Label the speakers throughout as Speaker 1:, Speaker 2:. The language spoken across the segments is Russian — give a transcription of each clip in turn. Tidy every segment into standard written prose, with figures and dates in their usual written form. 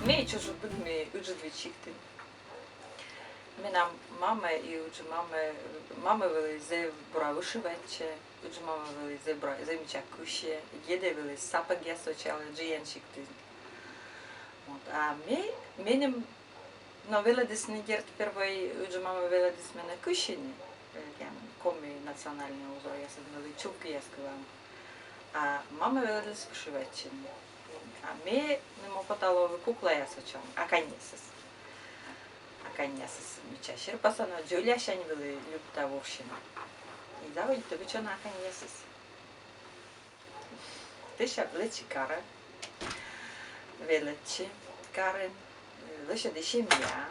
Speaker 1: Ми çocukluğumda ucuzlu çıktı. Менам мама и уджу мама вели зе бра вишиваче, уджу мама вели зе бра зе мича куше, деде вели сапаги асочали джиен çıktı. Вот. А менем но веледис не герт первой уджу мама веледис мене кушини, yani коми национальный узор, я садмели чубки я сказала. А мама веледис вишиваче. А ме не мо потало кукла я сочам, а канесес. Аканьясыз мичашир пасано Джулияшани были любта воршина. И заводи то бичона аканьясыз. Тыша влечи кара, велечи карен, лыша дешемья.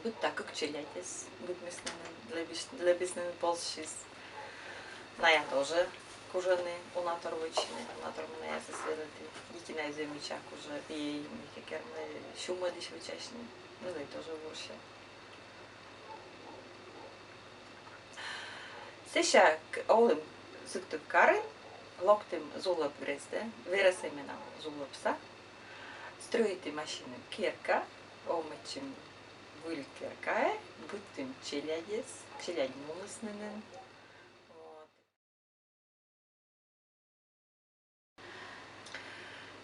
Speaker 1: Будь так как челятис, будь местным лебесным полшис. На я тоже кужаны унатор вычины, унатор меня я соследователь. Дики на землячак уже и микерны шума диш вычашни. Ну да и тоже ворше. Сега олым зыктып кары, локтым зулап врезде, верес имена зулапса, строите машины керка, омычым выль керкае, будтым челядес, челядин умыснынын.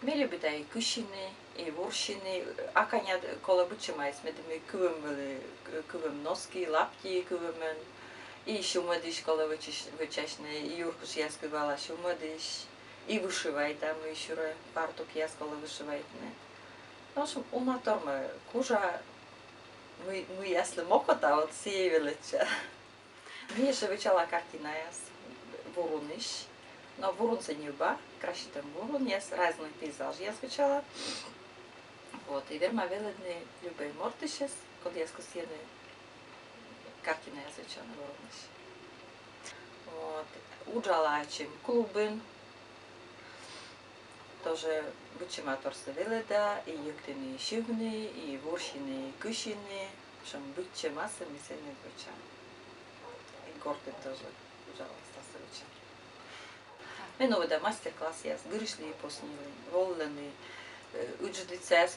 Speaker 1: Ми любим и кушини, и воршини, а коня кола бучимайс, ми кувем носки, лапки кувем, и шумадиш кола вычашне, и юркуш я сказала шумадиш, и вышивай там еще партук я сказала вышивает не. В общем, уна торма кужа, мы если мокота от сеевелеча. Ми еще вычала картина яс, воруниш. Но ворон се нюба, краще там ворон, я разный пейзаж я скачала. Вот, и верма веледни любе мортишес, код я скосиене картина я скачала на ворониш. Вот, уджалачим клубын, тоже бучиматорство веледа, и юктини шивни, и воршини кушини, шам буче масса мисельни буча. И горден тоже уджала стасовича. Мен овда мастер-класс јас гришли и поснили, волени, уџдица јас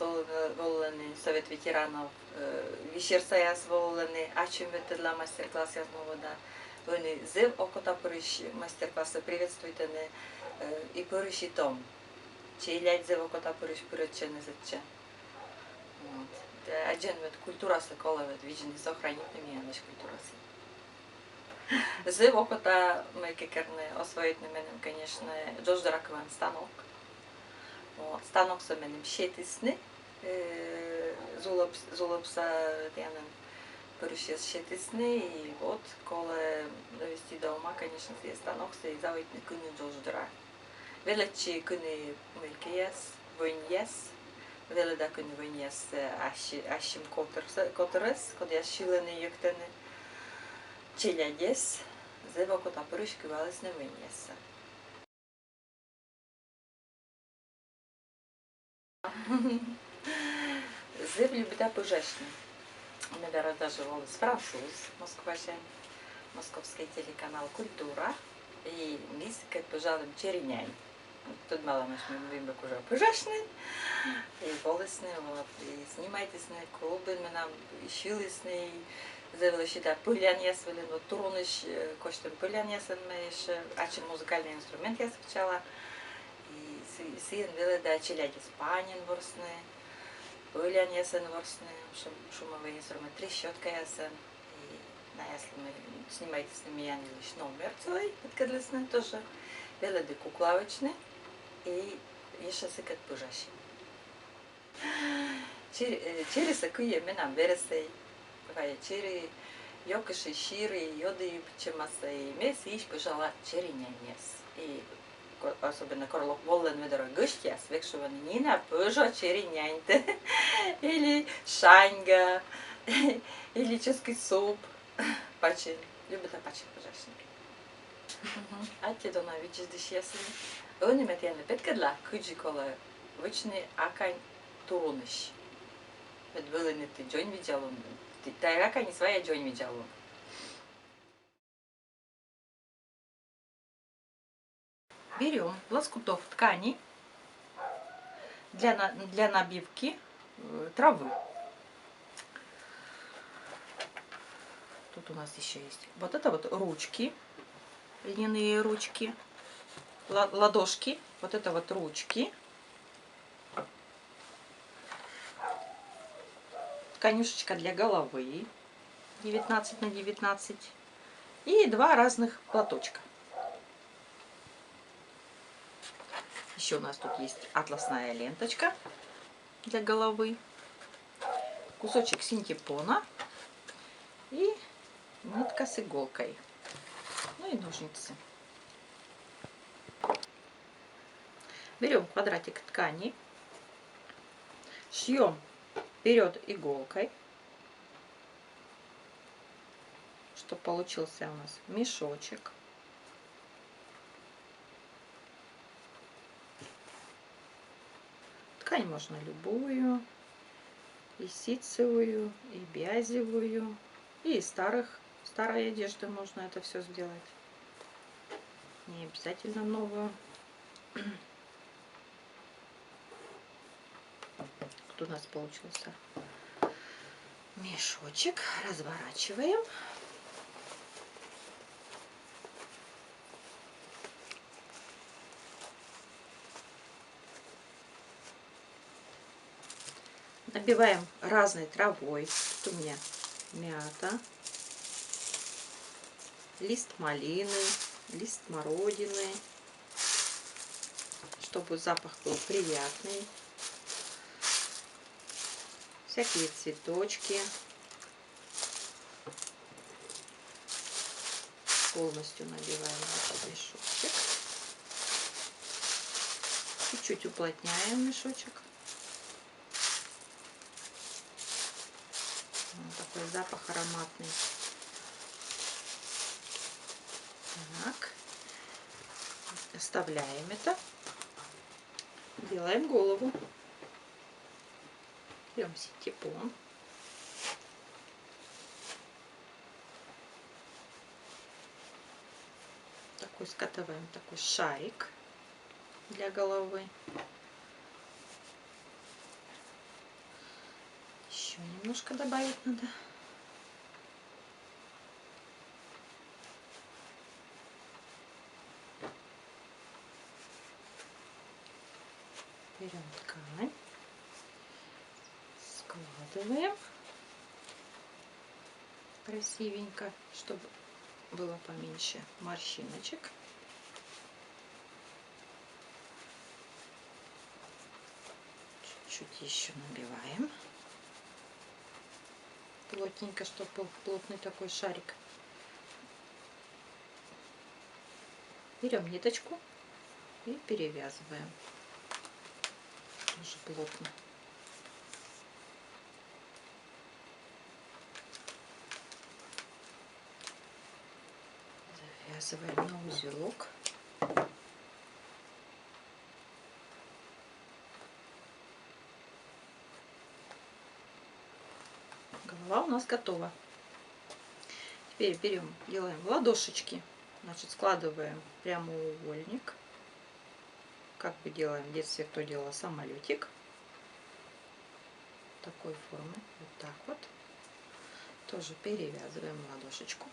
Speaker 1: волени, Совет ветеранов, вишерса јас волени, ачим ветедла мастер-класс јас овда. Вони зев окота приш мастер-класса приветствуйте не и приш и том. Че илјајд зев окота приш причене зече. Аџен вет култура се колевет, виđeni сохранитне ми јанеш култура се. Зев окота мекекерне освоит на менем, конечно, Джош Дракван станок. Вот, станок са менем шетисни, зулапса тянем порушес шетисни, и вот, коле довести дома, конечно, си станок се завоит на куни Джош Драк. Велечи куни мелкеяс, войньяс, веле да куни войньяс ашим которес, код јас шилени јуктене, челядес, зев окота приш кувалес не войньяса. Зев любита пожешни. Наверное, даже волос француз, московский телеканал «Культура». И мисс, как пожалуем, череняй. Тут мало мы вимбек уже пожешни. И волосны, вот, и снимайтесь на клубы, мы нам шилисны, зевелеши да пылян ясвели, но туруныш коштем пылян ясен меш, ачин музыкальный инструмент я скачала. И сиен веле да челяди спанин ворсны, пылян ясен ворсны, шумовый инструмент, трещотка ясен. И на ясли мы снимайтесь на меня лишь номер целый, откадлесны тоже. Веле да куклавичны и еще се кат пожаши. Через акуе менам вересей. Чери йокаши шири, йоды пчемаса и мес иш пожала черенянес. И особенно корлок волен ведро гыштяс, векшувани нина пожа черенянте. Или шаньга, или ческий суп. Пачин, любит пачин пожашник. А те дона вичес диш ясен. Они метяне петкадла куджи кола вични акань туруниш. Ведвелени ти джойн видялун. Тайрака не своя джойн видялун. Берем лоскутов ткани, для набивки травы. Тут у нас еще есть вот это вот ручки, льняные ручки, ладошки, вот это вот ручки, конюшечка для головы 19 на 19 и 2 разных платочка. Еще у нас тут есть атласная ленточка для головы, кусочек синтепона и нитка с иголкой, ну и ножницы. Берем квадратик ткани, шьем вперед иголкой, чтобы получился у нас мешочек. Ткань можно любую, и ситцевую, и бязевую, и из старой одежды можно это все сделать. Не обязательно новую. Тут у нас получился мешочек. Разворачиваем. Набиваем разной травой. Тут у меня мята, лист малины, лист смородины, чтобы запах был приятный. Всякие цветочки. Полностью набиваем этот мешочек. Чуть-чуть уплотняем мешочек. Вот такой запах ароматный. Так. Оставляем это. Делаем голову. Берем синтепон. Такой скатываем такой шарик для головы. Еще немножко добавить надо. Берем ткань, складываем красивенько, чтобы было поменьше морщиночек. Чуть-чуть еще набиваем плотненько, чтобы был плотный такой шарик. Берем ниточку и перевязываем тоже плотно. Завязываем на узелок. Голова у нас готова. Теперь берем, делаем ладошечки. Значит, складываем прямоугольник. Как бы делаем в детстве, кто делал самолетик. Такой формы. Вот так вот. Тоже перевязываем ладошечку.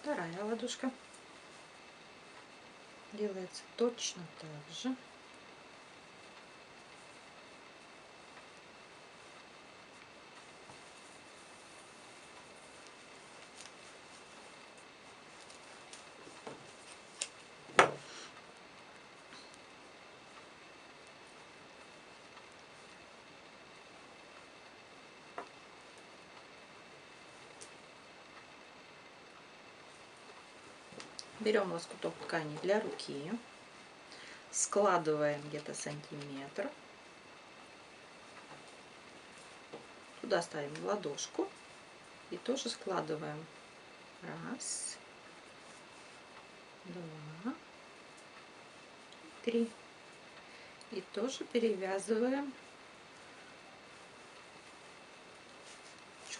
Speaker 1: Вторая ладошка делается точно так же. Берем лоскуток ткани для руки, складываем где-то сантиметр, туда ставим ладошку и тоже складываем. Раз, два, три. И тоже перевязываем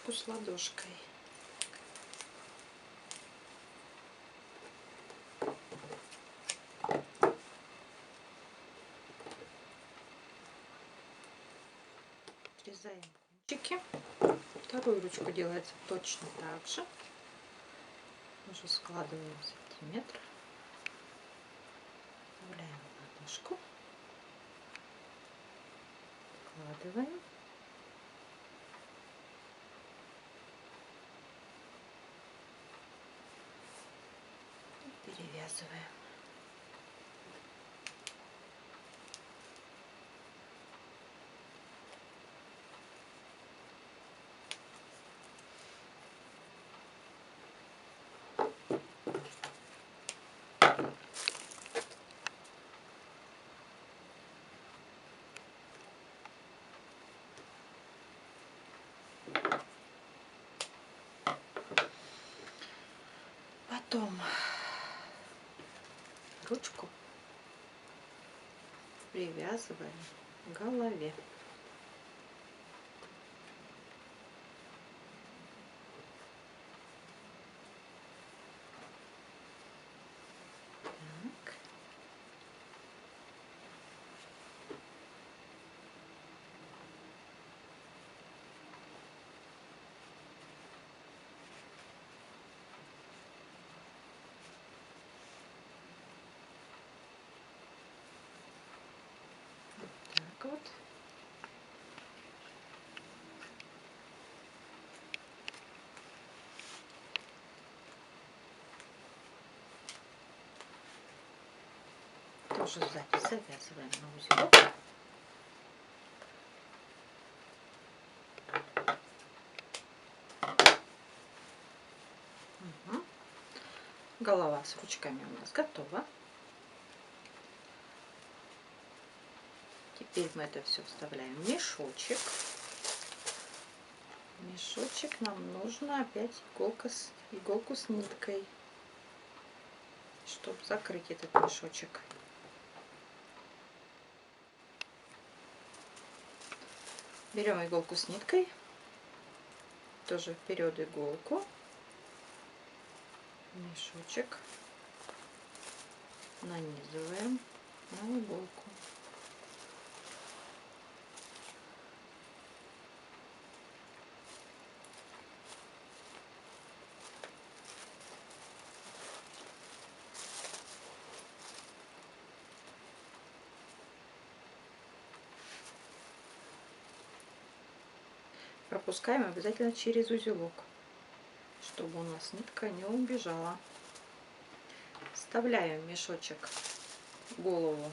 Speaker 2: ручку с ладошкой. Отрезаем кончики. Вторую ручку делается точно так же. Уже складываем сантиметр. Вставляем ладошку. Складываем. И перевязываем. Потом ручку привязываем к голове. Так. Так вот. Тоже сзади завязываем на узелок. Угу. Голова с ручками у нас готова. Теперь мы это все вставляем в мешочек. В мешочек нам нужно опять иголку с ниткой, чтобы закрыть этот мешочек. Берем иголку с ниткой, тоже вперед иголку, мешочек, нанизываем на иголку. Пропускаем обязательно через узелок, чтобы у нас нитка не убежала. Вставляем в мешочек голову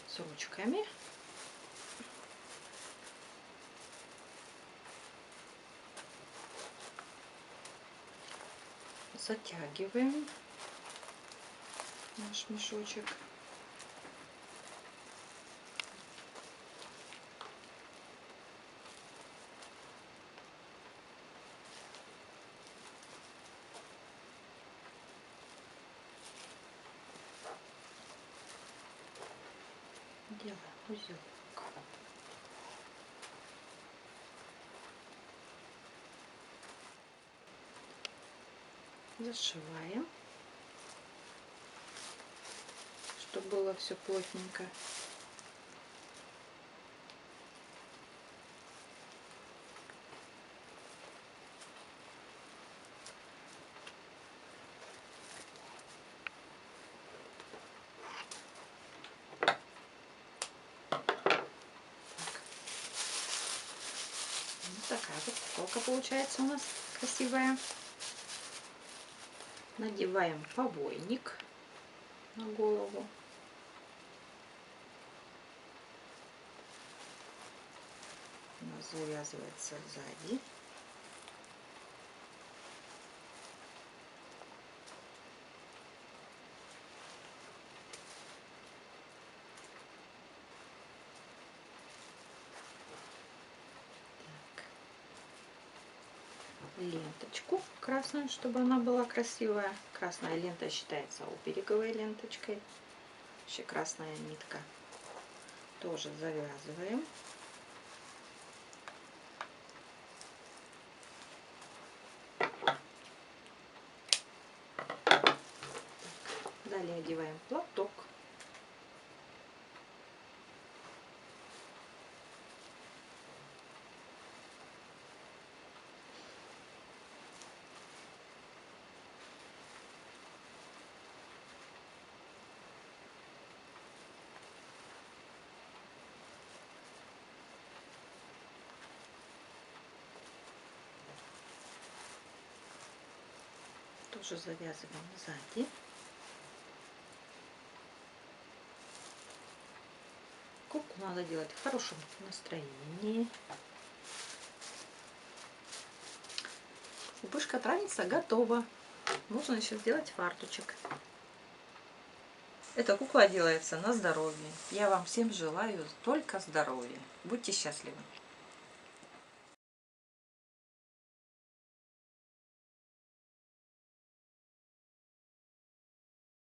Speaker 2: с ручками. Затягиваем наш мешочек. Делаем узелок. Зашиваем, чтобы было все плотненько. Вот такая вот футболка получается у нас красивая. Надеваем побойник на голову. У нас завязывается сзади. Ленточку красную, чтобы она была красивая. Красная лента считается обереговой ленточкой. Вообще красная нитка. Тоже завязываем. надеваем платок. Тоже завязываем сзади. Куклу надо делать в хорошем настроении. Пупышка травница готова. Нужно еще сделать фартучек. Эта кукла делается на здоровье. Я вам всем желаю только здоровья. Будьте счастливы.